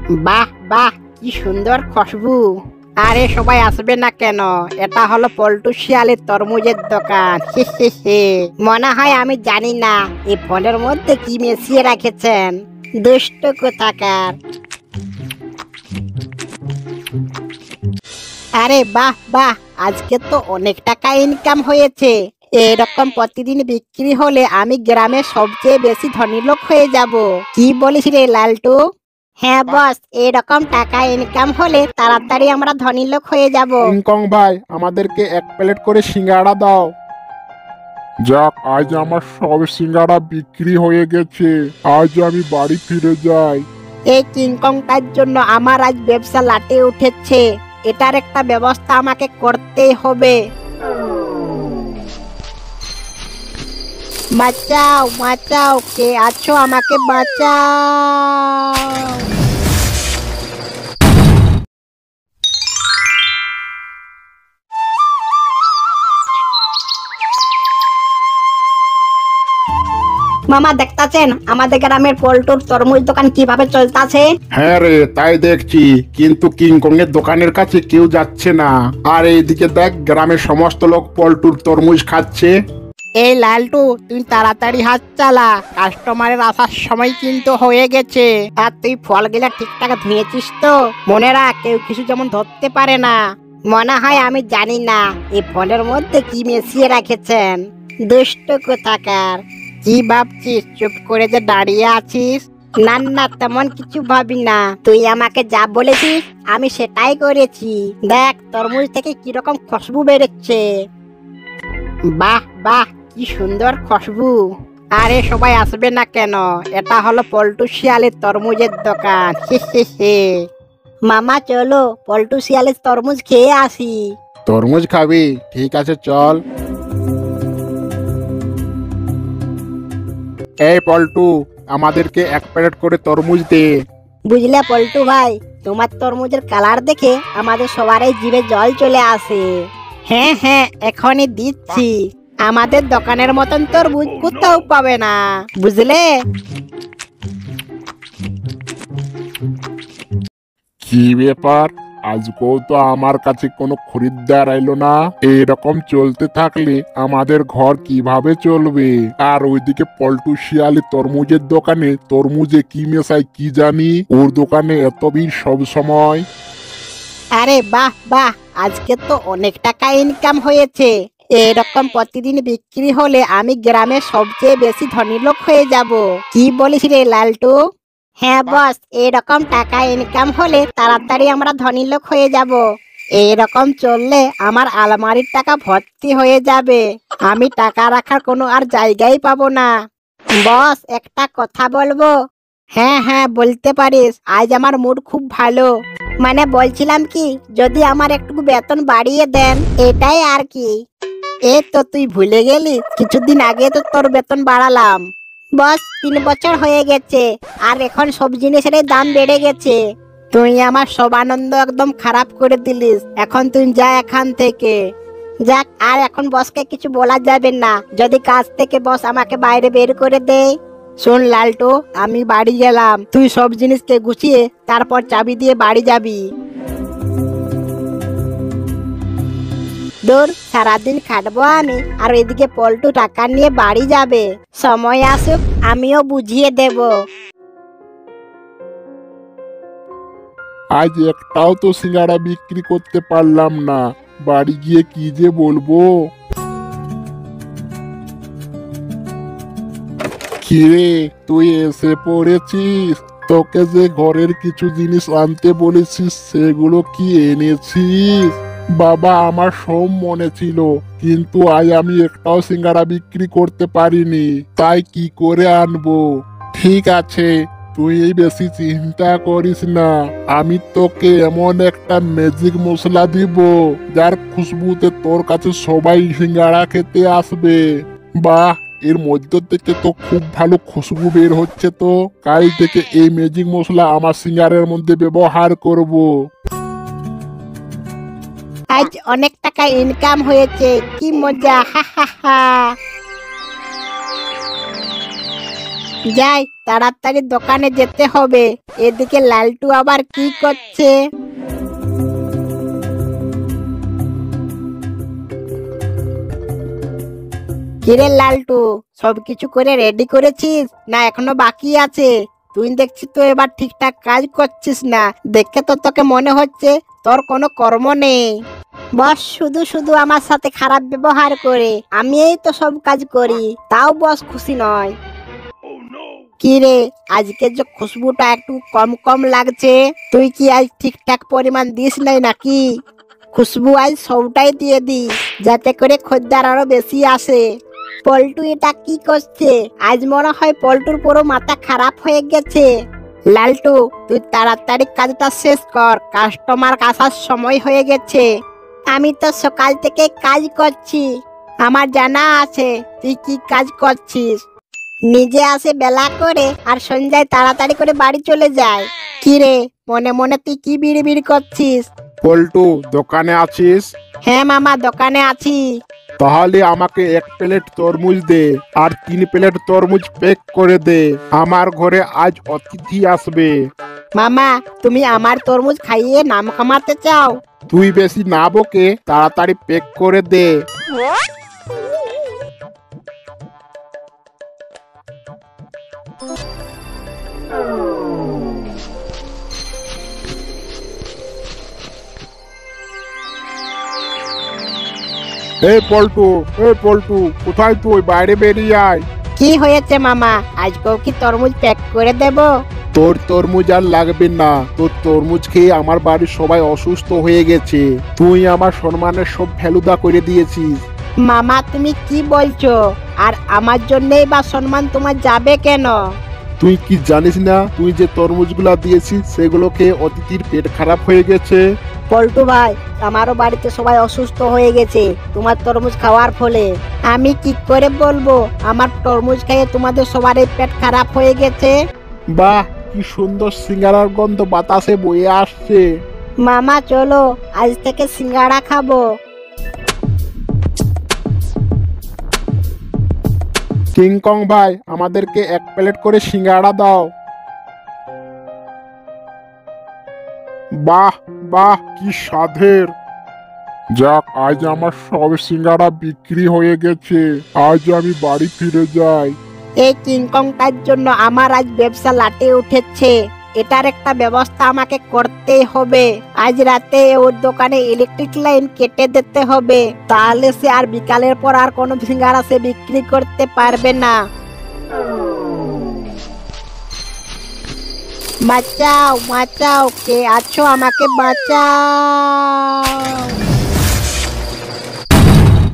বাহ বাহ, কি সুন্দর খুশবু। আরে সবাই আসবে না কেন? এটা হলো পল্টু শিয়ালের তরমুজের দোকান। মনে হয় আমি জানি না এই ফলের মধ্যে কি মিশিয়ে রেখেছেন। দুষ্ট কোথাকার। আরে বাহ বাহ, আজকে তো অনেক টাকা ইনকাম হয়েছে। এরকম প্রতিদিন বিক্রি হলে আমি গ্রামের সবচেয়ে বেশি ধনী লোক হয়ে যাব। কি বলিস রে লালটু? হ্যাঁ বস, এরকম টাকা ইনকাম হলে তাড়াতাড়ি আমরা ধনী লোক হয়ে যাব। কিংকং ভাই, আমাদেরকে এক প্লেট করে সিঙ্গাড়া দাও। যাক, আজ আমার সব সিঙ্গাড়া বিক্রি হয়ে গেছে। আজ আমি বাড়ি ফিরে যাই। এই কিংকংটার জন্য আমার আজ ব্যবসা লাটে উঠেছে। এটার একটা ব্যবস্থা আমাকে করতেই হবে। বাঁচাও বাঁচাও, কে আছো? আমাকে বাঁচাও। মামা দেখতাছেন আমাদের গ্রামের পল্টুর তরমুজ দোকান কিভাবে চলতেছে? হ্যাঁ রে, তাই দেখছি, কিন্তু কিংকং এর দোকানের কাছে কেউ যাচ্ছে না। আর এইদিকে দেখ, গ্রামের সমস্ত লোক পল্টুর তরমুজ খাচ্ছে। এই লালটু, তুই তাড়াতাড়ি হাত চালা, কাস্টমারের আসার সময় কিন্তু হয়ে গেছে। আর তুই ফলগুলা ঠিকঠাক ধুয়েছিস তো? মনে রাখ, কেউ কিছু যেমন ধরতে পারে না। মনে হয় আমি জানি না এই ফলের মধ্যে কি মিশিয়ে রেখেছেন। দুষ্ট কোথাকার। কি ভাবছিস? চুপ করে যে দাঁড়িয়ে আছিস? না না, তেমন কিছু ভাবি না। তুই আমাকে যা বলেছিস আমি সেটাই করেছি। দেখ তরমুজ থেকে কিরকম খুশবু বেরোচ্ছে। বাহ বাহ, কি সুন্দর খুশবু। আরে সবাই আসবে না কেন? এটা হলো পল্টু শিয়ালের তরমুজের দোকান। মামা চলো পল্টু শিয়ালের তরমুজ খেয়ে আসি। তরমুজ খাবি? ঠিক আছে, চল। এই পল্টু, আমাদেরকে এক প্লেট করে তরমুজ দে। বুঝলে পল্টু ভাই, তোমার তরমুজের কালার দেখে আমাদের সবারই জিভে জল চলে আসে। হ্যাঁ হ্যাঁ, এখনই দিচ্ছি। আমাদের দোকানের মতন তরমুজ কোথাও পাবে না, বুঝলে? কি ব্যাপার, আজকেও তো আমার কাছে কোনো খরিদ্দার এলো না। এরকম চলতে থাকলে আমাদের ঘর কিভাবে চলবে? আর ওইদিকে পল্টু শিয়ালি তরমুজের দোকানে তরমুজে কি মেশায় কি জানি, ওর দোকানে এত ভিড় সব সময়। আরে বাহ বাহ, আজকে তো অনেক টাকা ইনকাম হয়েছে। এরকম প্রতিদিন বিক্রি হলে আমি গ্রামের সবচেয়ে বেশি ধনী লোক হয়ে যাব। কি বলিস রে লালটু? হ্যাঁ বস, এরকম টাকা ইনকাম হলে তাড়াতাড়ি আমরা ধনী লোক হয়ে যাব। এইরকম চললে আমার আলমারির টাকা ভর্তি হয়ে যাবে। আমি টাকা রাখার কোনো আর জায়গাই পাবো না। বস, একটা কথা বলবো? হ্যাঁ হ্যাঁ, বলতে পারিস। আজ আমার মুড খুব ভালো। মানে বলছিলাম কি, যদি আমার একটু বেতন বাড়িয়ে দেন, এটাই আর কি। এ তো তুই ভুলে গেলি, কিছুদিন আগে তো তোর বেতন বাড়ালাম। বস, 3 বছর হয়ে গেছে, আর এখন সব জিনিসের দাম বেড়ে গেছে। তুই আমার সব আনন্দ একদম খারাপ করে দিলিস। এখন তুই যা এখান থেকে। যাক, আর এখন বসকে কিছু বলা যাবে না, যদি কাজ থেকে বস আমাকে বাইরে বের করে দেয়। শোন লালটু, আমি বাড়ি গেলাম। তুই সব জিনিসকে গুছিয়ে তারপর চাবি দিয়ে বাড়ি যাবি। দূর, সারাদিন খাটবো আমি, আর এদিকে পল্টু টাকা নিয়ে বাড়ি যাবে। সময় আসুক, আমিও বুঝিয়ে দেব। আজ একটাও তো সিঙ্গাড়া বিক্রি করতে পারলাম না। বাড়ি গিয়ে কি যে বলবো। কিরে, তুই এসে পড়েছিস? তোকে যে ঘরের কিছু জিনিস আনতে বলেছিস সেগুলো কি এনেছিস? বাবা, আমার সব মনে ছিল, কিন্তু আজ আমি একটাও সিঙ্গাড়া বিক্রি করতে পারিনি। তাই কি করে আনবো? ঠিক আছে, তুই এই বেশি চিন্তা করিস না। আমি তোকে এমন একটা ম্যাজিক মশলা দিব, যার খুশবুতে তোর কাছে সবাই সিঙ্গাড়া খেতে আসবে। বাহ, এর মধ্য থেকে তো খুব ভালো খুশবু বের হচ্ছে। তো কাল থেকে এই ম্যাজিক মশলা আমার সিঙ্গারের মধ্যে ব্যবহার করব। আজ অনেক টাকা ইনকাম হয়েছে, কি মজা! হা হা হা। যাই, তাড়াতাড়ি দোকানে যেতে হবে। এদিকে লালটু আবার কি করছে? কিরে লালটু, সবকিছু করে রেডি করেছিস না এখনো বাকি আছে? তুই দেখছি তো এবার ঠিকঠাক কাজ করছিস না, দেখে তো তোকে মনে হচ্ছে তোর কোনো কর্ম নেই। বস শুধু শুধু আমার সাথে খারাপ ব্যবহার করে, আমিই তো সব কাজ করি, তাও বস খুশি নয়। কি রে, আজকে যে খুশবুটা একটু কম কম লাগছে, তুই কি আজ ঠিকঠাক পরিমাণ দিস নাই নাকি? খুশবু আজ সবটাই দিয়ে দি, যাতে করে খদ্দের আরো বেশি আসে। পল্টু এটা কি করছে? আজ মনে হয় পল্টুর পুরো মাথা খারাপ হয়ে গেছে। লালটু, তুই তাড়াতাড়ি কাজটা শেষ কর, কাস্টমার আসার সময় হয়ে গেছে। আমি তো সকাল থেকে কাজ করছি, আমার জানা আছে তুই কি কাজ করছিস। নিজে আসে বেলা করে আর সন্ধ্যায় তাড়াতাড়ি করে বাড়ি চলে যায়। কি রে, মনে মনে তুই কি বিড়বিড় করছিস? পল্টু, দোকানে আছিস? হ্যাঁ মামা, দোকানে আছি। তাহলে আমাকে 1 প্লেট তরমুজ দে আর 3 প্লেট তরমুজ প্যাক করে দে। আমার ঘরে আজ অতিথি আসবে। মামা, তুমি আমার তরমুজ খাইয়ে নাম কামাতে চাও? তুই বেশি না বকে তাড়াতাড়ি প্যাক করে দে। পল্টু, পল্টু, কোথায় তুই? বাইরে বেরিয়ে আয়। কি হয়েছে মামা, আজকেও কি তরমুজ প্যাক করে দেব? তোর তরমুজ আর লাগবে না। তোর তরমুজ খেয়ে আমার বাড়ির সবাই অসুস্থ হয়ে গেছে। তুই আমার সম্মানের সব ফেলুদা করে দিয়েছিস। মামা তুমি কি বলছো? আর আমার জন্যই বা সম্মান তোমার যাবে কেন? তুই কি জানিস না, তুই যে তরমুজগুলা দিয়েছিস সেগুলো খেয়ে অতিথির পেট খারাপ হয়ে গেছে। পল্টু ভাই, আমারও বাড়িতে সবাই অসুস্থ হয়ে গেছে তোমার তরমুজ খাওয়ার ফলে। আমি কি করে বলবো আমার তরমুজ খেয়ে তোমাদের সবারই পেট খারাপ হয়ে গেছে? বাহ, কি সুন্দর সিঙ্গারার গন্ধ বাতাসে বয়ে আসছে। মামা চলো, আজ থেকে সিঙ্গাড়া খাবো। কিংকং ভাই, আমাদেরকে 1 প্লেট করে সিঙ্গাড়া দাও। বাহ বাহ, কি স্বাদের। যাক, আজ আমার সব সিঙ্গাড়া বিক্রি হয়ে গেছে। আজ আমি বাড়ি ফিরে যাই। এই কিংকংটার জন্য আমার আজ ব্যবসা লাটে উঠেছে। এটার একটা ব্যবস্থা আমাকে করতেই হবে। আজ রাতে ওর দোকানে ইলেকট্রিক লাইন কেটে দিতে হবে, তাহলে সে আর বিকালের পর আর কোনো সিঙ্গারা সে বিক্রি করতে পারবে না। বাঁচাও বাঁচাও, কে আছো? আমাকে বাঁচাও।